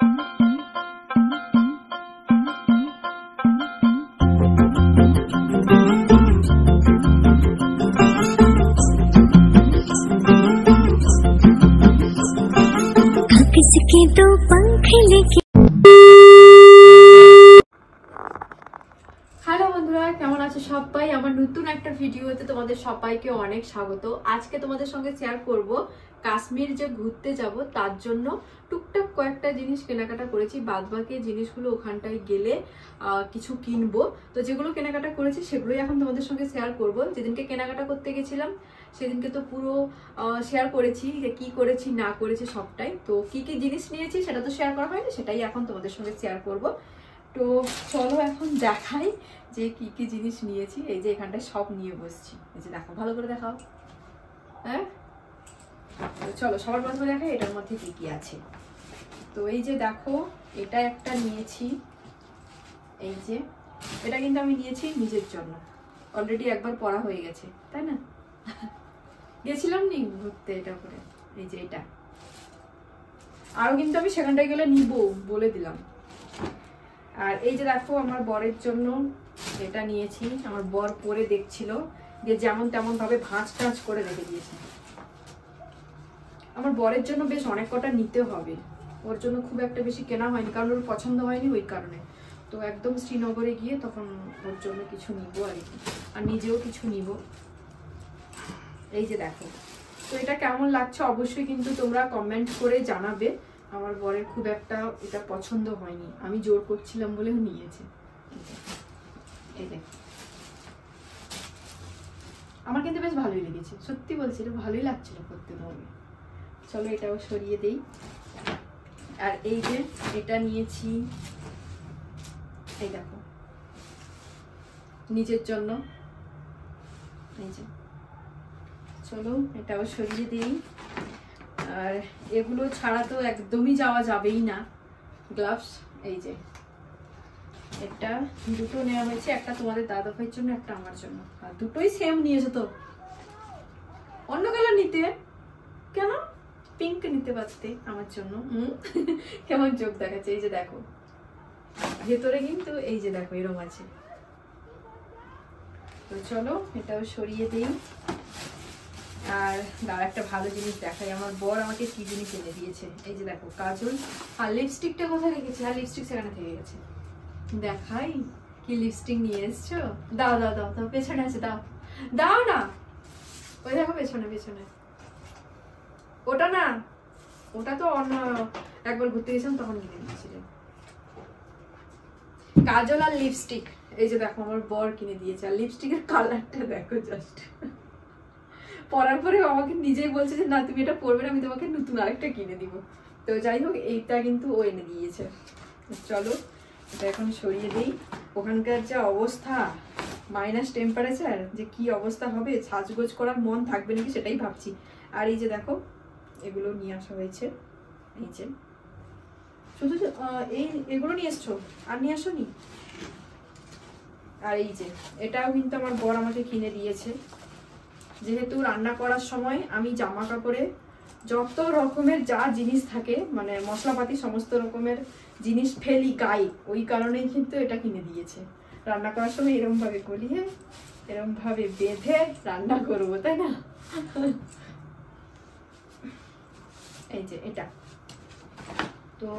किसके दो पंख लेके। হ্যালো বন্ধুরা, কেমন আছো সবাই? আমার নতুন একটা ভিডিওতে তোমাদের সবাইকে অনেক স্বাগত। আজকে তোমাদের সঙ্গে শেয়ার করব কাশ্মীর যে ঘুরতে যাব তার জন্য টুকটাক কয়েকটা জিনিস কেনাকাটা করেছি। বাদবাকি জিনিসগুলো ওখানটায় গেলে কিছু কিনবো। তো যেগুলো কেনাকাটা করেছি সেগুলোই এখন তোমাদের সঙ্গে শেয়ার করব। যেদিনকে কেনাকাটা করতে গেছিলাম সেদিনকে তো পুরো শেয়ার করেছি যে কি করেছি না করেছি সবটাই। তো কি কি জিনিস নিয়েছি সেটা তো শেয়ার করা হয়নি, সেটাই এখন তোমাদের সঙ্গে শেয়ার করব। তো চলো এখন দেখাই যে কি কি জিনিস নিয়েছি। এই যে এখানটায় সব নিয়ে বসছি, এই যে দেখো, ভালো করে দেখাও। হ্যাঁ, চলো সবার প্রথমে দেখাই এটার মধ্যে কি কি আছে। তো এই যে দেখো, এটা একটা নিয়েছি। এই যে এটা কিন্তু আমি নিয়েছি নিজের জন্য, অলরেডি একবার পরা হয়ে গেছে, তাই না? গেছিলাম নি ঘুরতে এটা করে। এই যে এটা আরো কিন্তু আমি সেখানটায় গেলে নিব বলে দিলাম। আর এই যে দেখো, আমার বরের জন্য এটা নিয়েছি। আমার বর পরে দেখছিল যে যেমন তেমন ভাবে ভাঁজ টাঁজ করে রেখে দিয়েছে। আমার বরের জন্য বেশ অনেক কটা নিতে হবে, ওর জন্য খুব একটা বেশি কেনা হয়নি কারণ ওর পছন্দ হয়নি ওই কারণে। তো একদম শ্রীনগরে গিয়ে তখন ওর জন্য কিছু নিব আর কি, আর নিজেও কিছু নিব। এই যে দেখো, তো এটা কেমন লাগছে অবশ্যই কিন্তু তোমরা কমেন্ট করে জানাবে। আমার বরের খুব একটা এটা পছন্দ হয়নি, আমি জোর করছিলাম বলেও নিয়েছে। এই দেখো, আমার কিন্তু বেশ ভালোই লেগেছে, সত্যি বলছি, ভালোই লাগছিল করতে হবে। চলো এটাও সরিয়ে দেই। আর এই যে এটা নিয়েছি, এই দেখো, নিজের জন্য। এই যে, চলো এটাও সরিয়ে দেই। আর এগুলো ছাড়া তো একদমই যাওয়া যাবেই না, গ্লাভস। এই যে এটা দুটো নেওয়া হয়েছে, একটা তোমাদের দাদা ভাইয়ের জন্য, একটা আমার জন্য। আর দুটোই সেম নিয়েছো তো, অন্য কালার নিতে কেন? পিঙ্ক নিতে পারতে আমার জন্য। কেমন চোখ দেখাচ্ছে। এই যে দেখো, ভেতরে কিন্তু এই যে দেখো এরকম আছে। তো চলো এটাও সরিয়ে দেই। আর দাঁড়া, একটা ভালো জিনিস দেখাই। আমার বর আমাকে কি জিনিস এনে দিয়েছে। এই যে দেখো, কাজল। আর লিপস্টিকটা কোথায় রেখেছি? আর লিপস্টিক সেখানে থেকে গেছে। দেখাই কি লিপস্টিক নিয়ে এসছো। দাও দাও দাও দাও, পেছনে আছে, দাও দাও না। ওই দেখো পেছনে পেছনে, ওটা না, ওটা তো অন্য একবার ঘুরতে গেছিলাম তখন কিনে দিয়েছিলেন। কাজল আর লিপস্টিক, এই যে দেখো আমার বর কিনে দিয়েছে। আর লিপস্টিকের কালারটা দেখো জাস্ট। পরার পরে আমাকে নিজেই বলছে যে না তুমি এটা পরবে না, আমি তোমাকে নতুন আরেকটা কিনে দিব। তো যাই হোক, এইটা কিন্তু ও এনে দিয়েছে। চলো এটা এখন সরিয়ে দিই। ওখানকার যা অবস্থা, মাইনাস টেম্পারেচার, যে কি অবস্থা হবে, সাজগোজ করার মন থাকবে নাকি সেটাই ভাবছি। আর এই যে দেখো, এগুলো নিয়ে আসা হয়েছে। এই যে শুধু এগুলো নিয়ে এসছো, আর নিয়ে আসো নি। আর এই যে এটাও কিন্তু আমার বর আমাকে কিনে দিয়েছে। যেহেতু রান্না করার সময় আমি জামা কাপড়ে যত রকমের যা জিনিস থাকে, মানে মশলাপাতি সমস্ত রকমের জিনিস ফেলি গায়ে, ওই কারণেই কিন্তু এটা কিনে দিয়েছে। রান্না করার সময় এরকম ভাবে গলিয়ে এরকম ভাবে বেঁধে রান্না করবো, তাই না? এই যে এটা তো,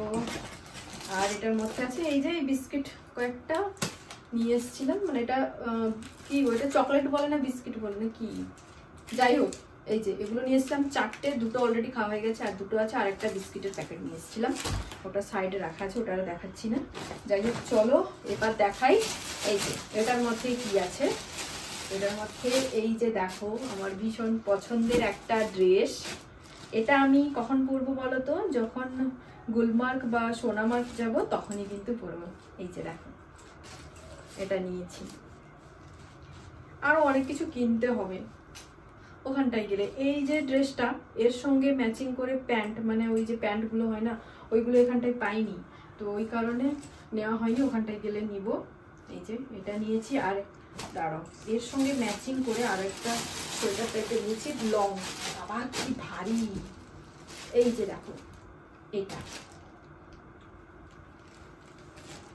আর এটার মধ্যে আছে এই যে বিস্কিট কয়েকটা নিয়ে এসেছিলাম। মানে এটা কি, ওইটা চকলেট বলে না বিস্কিট বলে না কি, যাই হোক। এই যে এগুলো নিয়ে এসেছিলাম চারটে, দুটো অলরেডি খাওয়া হয়ে গেছে আর দুটো আছে। আর একটা বিস্কিটের প্যাকেট নিয়ে এসেছিলাম, ওটা সাইডে রাখা আছে, ওটা আর দেখাচ্ছি না। যাই হোক চলো এবার দেখাই এই যে এটার মধ্যে কি আছে। এটার মধ্যে এই যে দেখো, আমার ভীষণ পছন্দের একটা ড্রেস। এটা আমি কখন পরবো বলো তো? যখন গুলমার্গ বা সোনামার্গ যাব তখনই কিন্তু পরবো। এই যে দেখো, এটা নিয়েছি। আরো অনেক কিছু কিনতে হবে ওখানটায় গেলে। এই যে ড্রেসটা, এর সঙ্গে ম্যাচিং করে প্যান্ট, মানে ওই যে প্যান্টগুলো হয় না, ওইগুলো এখানটায় পাইনি, তো ওই কারণে নেওয়া হয়নি, ওখানটায় গেলে নিব। এই যে এটা নিয়েছি। আর দাঁড়াও, এর সঙ্গে ম্যাচিং করে আর একটা সোয়েটার টাইপের নিয়েছি, লং, আবার কি ভারী। এই যে দেখো, এইটা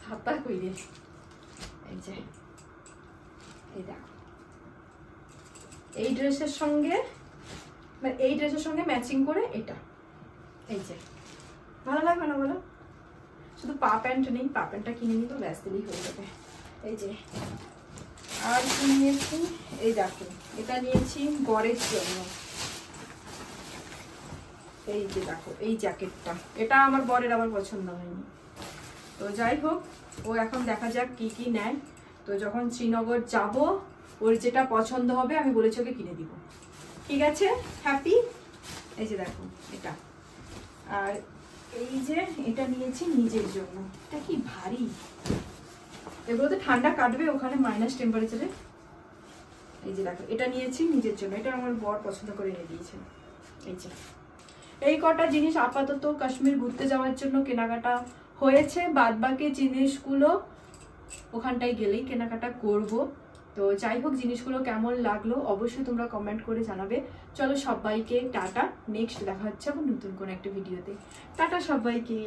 ছাতা কইরে, এই যে এই দেখো, এই ড্রেসের সঙ্গে মানে এই ড্রেসের সঙ্গে ম্যাচিং করে এটা, এই যে ভালো লাগবে না বলো? শুধু পা প্যান্ট নেই, পা প্যান্টটা কিনে নিব, ব্যাস দিলেই হয়ে যাবে। এই যে আর কি নিয়েছি, এই দেখো এটা নিয়েছি বরের জন্য। এই যে দেখো এই জ্যাকেটটা, এটা আমার বরের আবার পছন্দ হয়নি। তো যাই হোক, ও এখন দেখা যাক কি কি নেয়। তো যখন শ্রীনগর যাব, ওর যেটা পছন্দ হবে আমি বলেছি ওকে কিনে দিব। ঠিক আছে, হ্যাপি? এই যে দেখো এটা, আর এই যে এটা নিয়েছি নিজের জন্য। এটা কি ভারী, এগুলোতে ঠান্ডা কাটবে ওখানে মাইনাস টেম্পারেচারে। এই যে দেখো এটা নিয়েছি নিজের জন্য, এটা আমার বর পছন্দ করে এনে দিয়েছে। এই যে এই কটা জিনিস আপাতত কাশ্মীর ঘুরতে যাওয়ার জন্য কেনাকাটা হয়েছে, বাদ বাকি জিনিসগুলো ওখানটায় গেলেই কেনাকাটা করব। তো যাই হোক, জিনিসগুলো কেমন লাগলো অবশ্যই তোমরা কমেন্ট করে জানাবে। চলো সবাইকে টাটা, নেক্সট দেখা হচ্ছে আবার নতুন কোনো একটা ভিডিওতে। টাটা সবাইকে।